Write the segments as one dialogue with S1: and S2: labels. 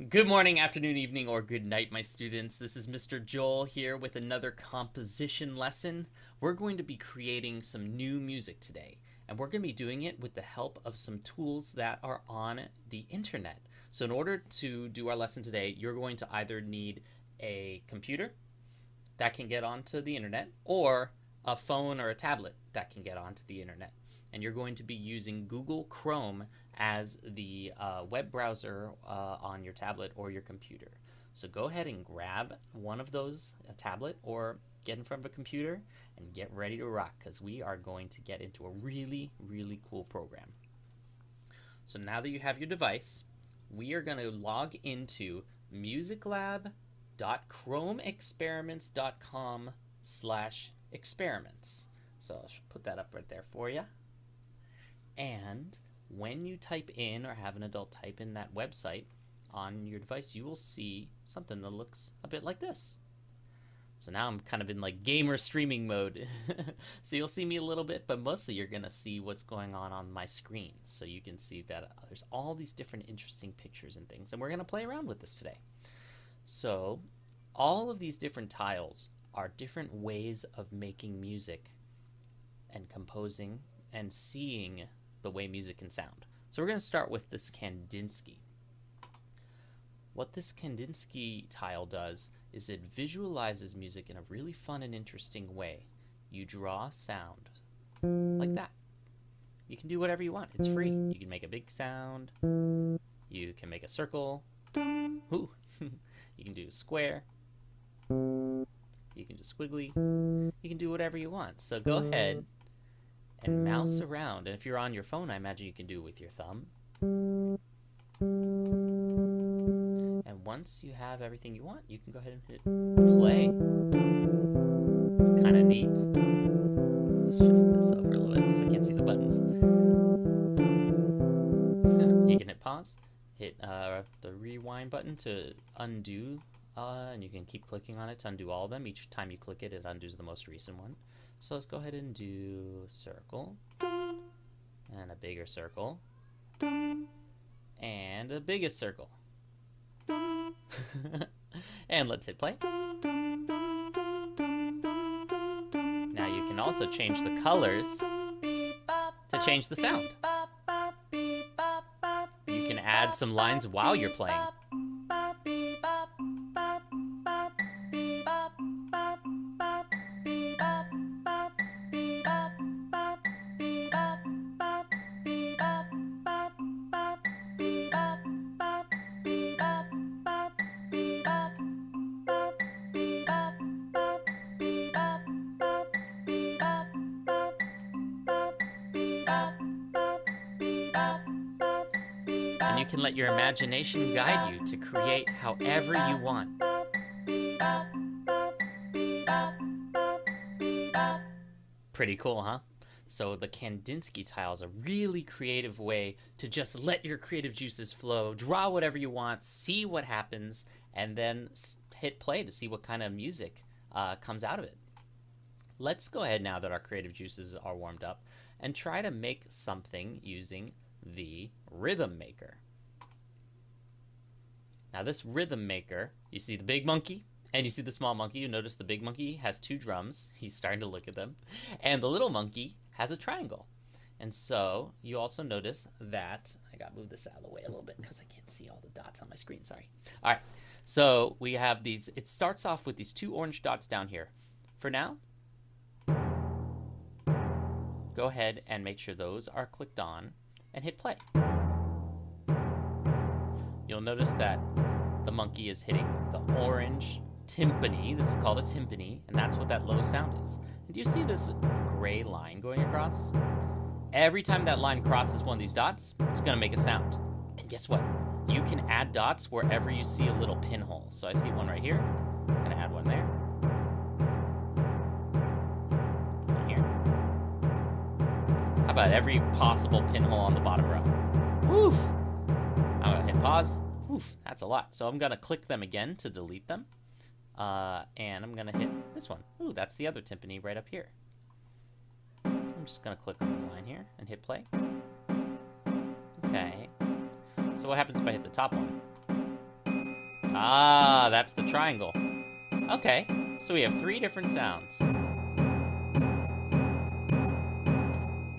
S1: Good morning, afternoon, evening, or good night, my students. This is Mr. Joel here with another composition lesson. We're going to be creating some new music today, and we're going to be doing it with the help of some tools that are on the internet. So in order to do our lesson today, you're going to either need a computer that can get onto the internet or a phone or a tablet that can get onto the internet. And you're going to be using Google Chrome as the web browser on your tablet or your computer. So go ahead and grab one of those, a tablet, or get in front of a computer and get ready to rock, because we are going to get into a really, really cool program. So now that you have your device, we are going to log into musiclab.chromeexperiments.com/experiments. So I'll put that up right there for you. And when you type in or have an adult type in that website on your device, you will see something that looks a bit like this. So now I'm kind of in like gamer streaming mode. So you'll see me a little bit, but mostly you're going to see what's going on my screen. So you can see that there's all these different interesting pictures and things, and we're going to play around with this today. So all of these different tiles are different ways of making music and composing and seeing the way music can sound. So we're going to start with this Kandinsky. What this Kandinsky tile does is it visualizes music in a really fun and interesting way. You draw sound like that. You can do whatever you want. It's free. You can make a big sound. You can make a circle. Ooh. You can do a square. You can do squiggly. You can do whatever you want. So go ahead and mouse around. And if you're on your phone, I imagine you can do it with your thumb. And once you have everything you want, you can go ahead and hit play. It's kind of neat. Shift this over a little bit because I can't see the buttons. You can hit pause, hit the rewind button to undo, and you can keep clicking on it to undo all of them. Each time you click it, it undoes the most recent one. So let's go ahead and do a circle, and a bigger circle, and a biggest circle. And let's hit play. Now you can also change the colors to change the sound. You can add some lines while you're playing. And you can let your imagination guide you to create however you want. Pretty cool, huh? So the Kandinsky tile is a really creative way to just let your creative juices flow, draw whatever you want, see what happens, and then hit play to see what kind of music comes out of it. Let's go ahead now that our creative juices are warmed up and try to make something using the rhythm maker. Now this rhythm maker, you see the big monkey and you see the small monkey. You notice the big monkey has two drums. He's starting to look at them. And the little monkey has a triangle. And so you also notice that, I gotta move this out of the way a little bit because I can't see all the dots on my screen, sorry. All right, so we have these, it starts off with these two orange dots down here. For now, go ahead and make sure those are clicked on and hit play. You'll notice that the monkey is hitting the orange timpani. This is called a timpani, and that's what that low sound is. And do you see this gray line going across? Every time that line crosses one of these dots, it's gonna make a sound. And guess what? You can add dots wherever you see a little pinhole. So I see one right here. I'm gonna add one there. One here. How about every possible pinhole on the bottom row? Woof! I'm gonna hit pause. Oof, that's a lot. So I'm gonna click them again to delete them. And I'm gonna hit this one. Ooh, that's the other timpani right up here. I'm just gonna click on the line here and hit play. Okay. So what happens if I hit the top one? Ah, that's the triangle. Okay, so we have 3 different sounds.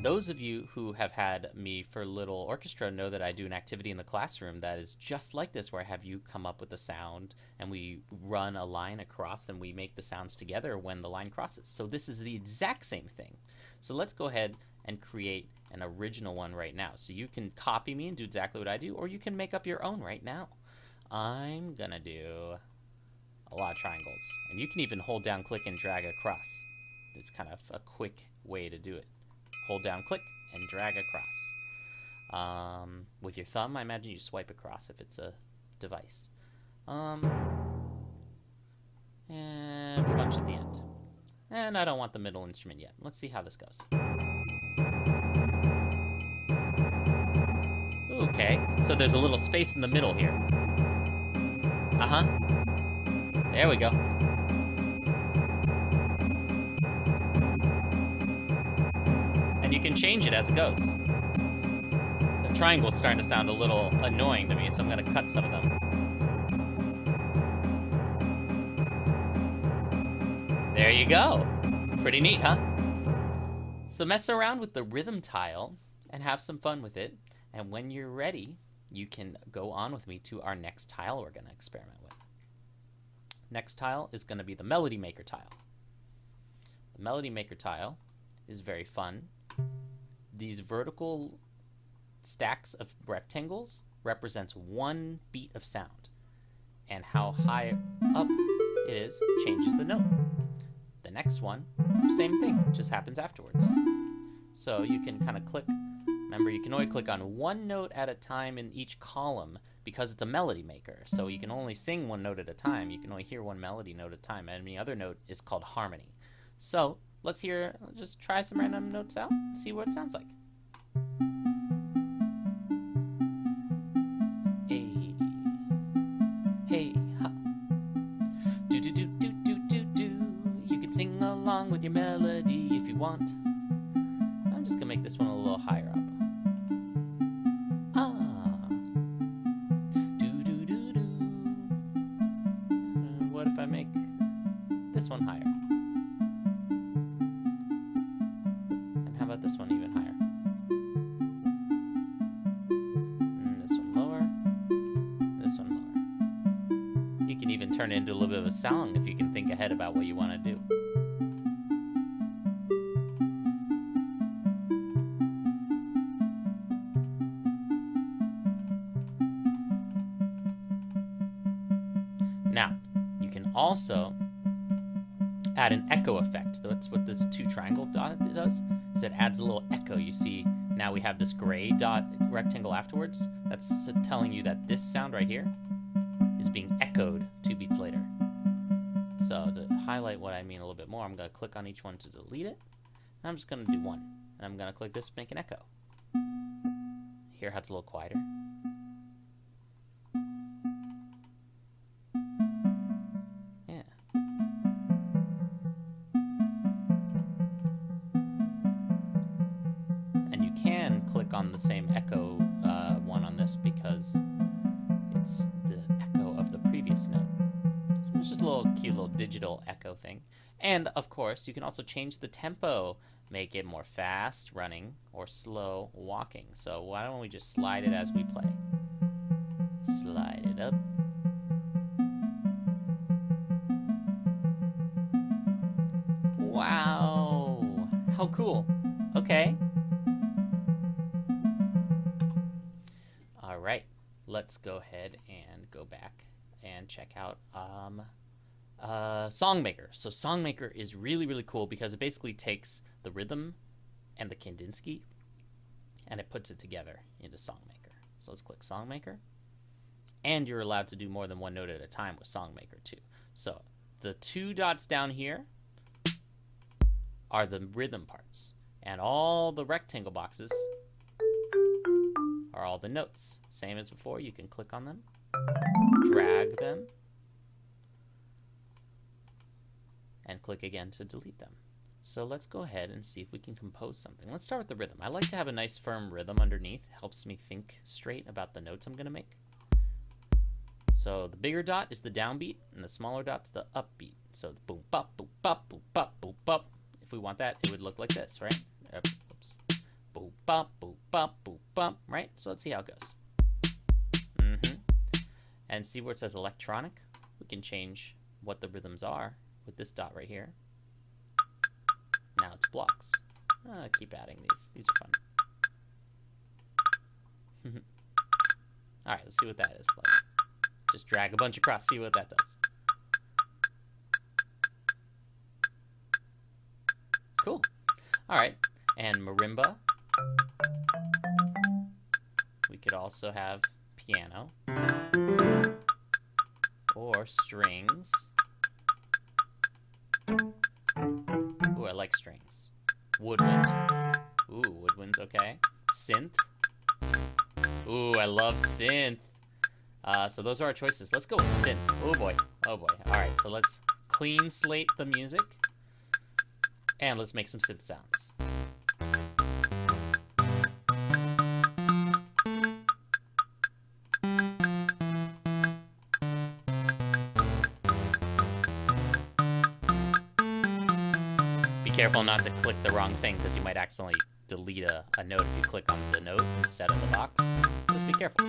S1: Those of you who have had me for Little Orchestra know that I do an activity in the classroom that is just like this, where I have you come up with a sound and we run a line across and we make the sounds together when the line crosses. So this is the exact same thing. So let's go ahead and create an original one right now. So you can copy me and do exactly what I do, or you can make up your own right now. I'm gonna do a lot of triangles, and you can even hold down, click, and drag across. It's kind of a quick way to do it. Hold down, click, and drag across. With your thumb, I imagine you swipe across if it's a device. And a bunch at the end. And I don't want the middle instrument yet. Let's see how this goes. Okay, so there's a little space in the middle here. There we go. And you can change it as it goes. The triangle's starting to sound a little annoying to me, so I'm going to cut some of them. There you go. Pretty neat, huh? So mess around with the rhythm tile and have some fun with it. And when you're ready, you can go on with me to our next tile we're going to experiment with. Next tile is going to be the Melody Maker tile. The Melody Maker tile is very fun. These vertical stacks of rectangles represents 1 beat of sound. And how high up it is changes the note. The next one, same thing, just happens afterwards. So you can kind of click. Remember, you can only click on 1 note at a time in each column because it's a melody maker. So you can only sing 1 note at a time. You can only hear 1 melody note at a time. And the other note is called harmony. So let's just try some random notes out and see what it sounds like. A, hey, ha. Do do do do do do do. You can sing along with your melody if you want. I'm just gonna make this one a little higher up. What if I make this one higher? And how about this one even higher? And this one lower. This one lower. You can even turn it into a little bit of a song if you can think ahead about what you want to do. Now, you can also add an echo effect. That's what this 2 triangle dot does, is it adds a little echo. You see, now we have this gray dot rectangle afterwards. That's telling you that this sound right here is being echoed 2 beats later. So to highlight what I mean a little bit more, I'm going to click on each one to delete it. And I'm just going to do 1. And I'm going to click this to make an echo. Hear how it's a little quieter? On the same echo one on this because it's the echo of the previous note. So it's just a little cute little digital echo thing. And of course, you can also change the tempo, make it more fast running or slow walking. So why don't we just slide it as we play? Slide it up. Wow, how cool. Okay. Alright, let's go ahead and go back and check out Songmaker. So Songmaker is really, really cool because it basically takes the rhythm and the Kandinsky and it puts it together into Songmaker. So let's click Songmaker. And you're allowed to do more than 1 note at a time with Songmaker too. So the 2 dots down here are the rhythm parts. And all the rectangle boxes are all the notes. Same as before, you can click on them, drag them, and click again to delete them. So let's go ahead and see if we can compose something. Let's start with the rhythm. I like to have a nice firm rhythm underneath. It helps me think straight about the notes I'm going to make. So the bigger dot is the downbeat, and the smaller dot's the upbeat. So the boom, bop, boom, bop, boom, bop, boom, bop. If we want that, it would look like this, right? Oops. Boom, bop, boom, bop, boom, bop, right? So let's see how it goes. And see where it says electronic? We can change what the rhythms are with this dot right here. Now it's blocks. Keep adding these. These are fun. All right, let's see what that is like. Just drag a bunch across, see what that does. Cool. All right, and marimba. We could also have piano or strings. Ooh, I like strings. Woodwind. Ooh, woodwind's okay. Synth. Ooh, I love synth. So those are our choices. Let's go with synth. Oh boy. Oh boy. All right, so let's clean slate the music. And let's make some synth sounds. Be careful not to click the wrong thing, because you might accidentally delete a note if you click on the note instead of the box. Just be careful.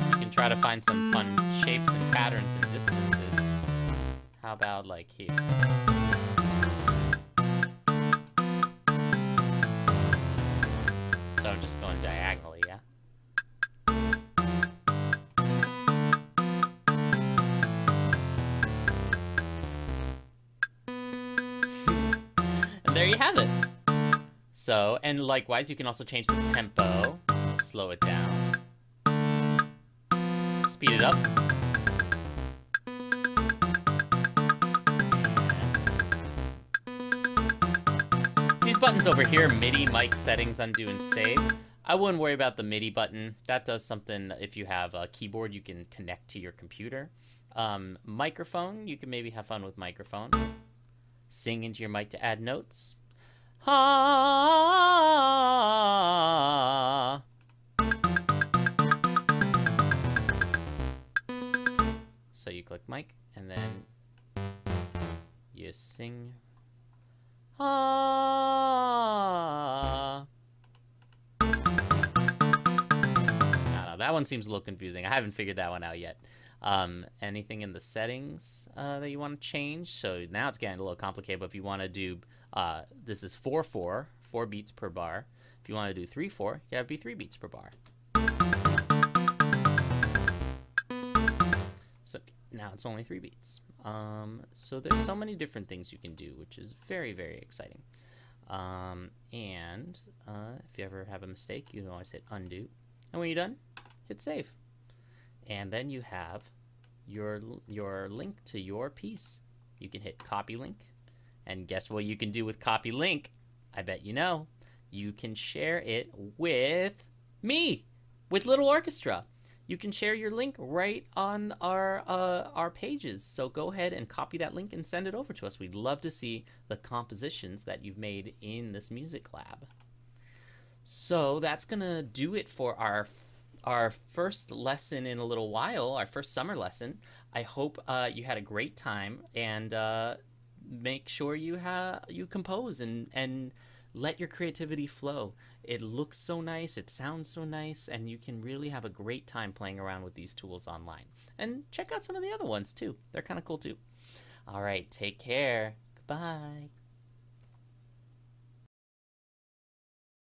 S1: You can try to find some fun shapes and patterns and distances. How about like here? So I'm just going diagonally, yeah? There you have it. So, and likewise, you can also change the tempo, slow it down, speed it up. These buttons over here, MIDI, mic settings, undo, and save. I wouldn't worry about the MIDI button. That does something if you have a keyboard you can connect to your computer. Microphone, you can maybe have fun with microphone. Sing into your mic to add notes. Ah. So you click mic, and then you sing. Ah. No, that one seems a little confusing. I haven't figured that one out yet. Anything in the settings that you want to change? So now it's getting a little complicated, but if you want to do, this is 4/4, 4 beats per bar. If you want to do 3/4, you gotta be 3 beats per bar. So now it's only 3 beats. So there's so many different things you can do, which is very, very exciting. And if you ever have a mistake, you can always hit undo. And when you're done, hit save. And then you have your link to your piece. You can hit copy link. And guess what you can do with copy link? I bet you know. You can share it with me, with Little Orchestra. You can share your link right on our pages. So go ahead and copy that link and send it over to us. We'd love to see the compositions that you've made in this music lab. So that's gonna do it for our first lesson in a little while, our first summer lesson. I hope you had a great time, and make sure you compose and let your creativity flow. It looks so nice, it sounds so nice, and you can really have a great time playing around with these tools online. And check out some of the other ones too. They're kind of cool too. All right, take care. Goodbye.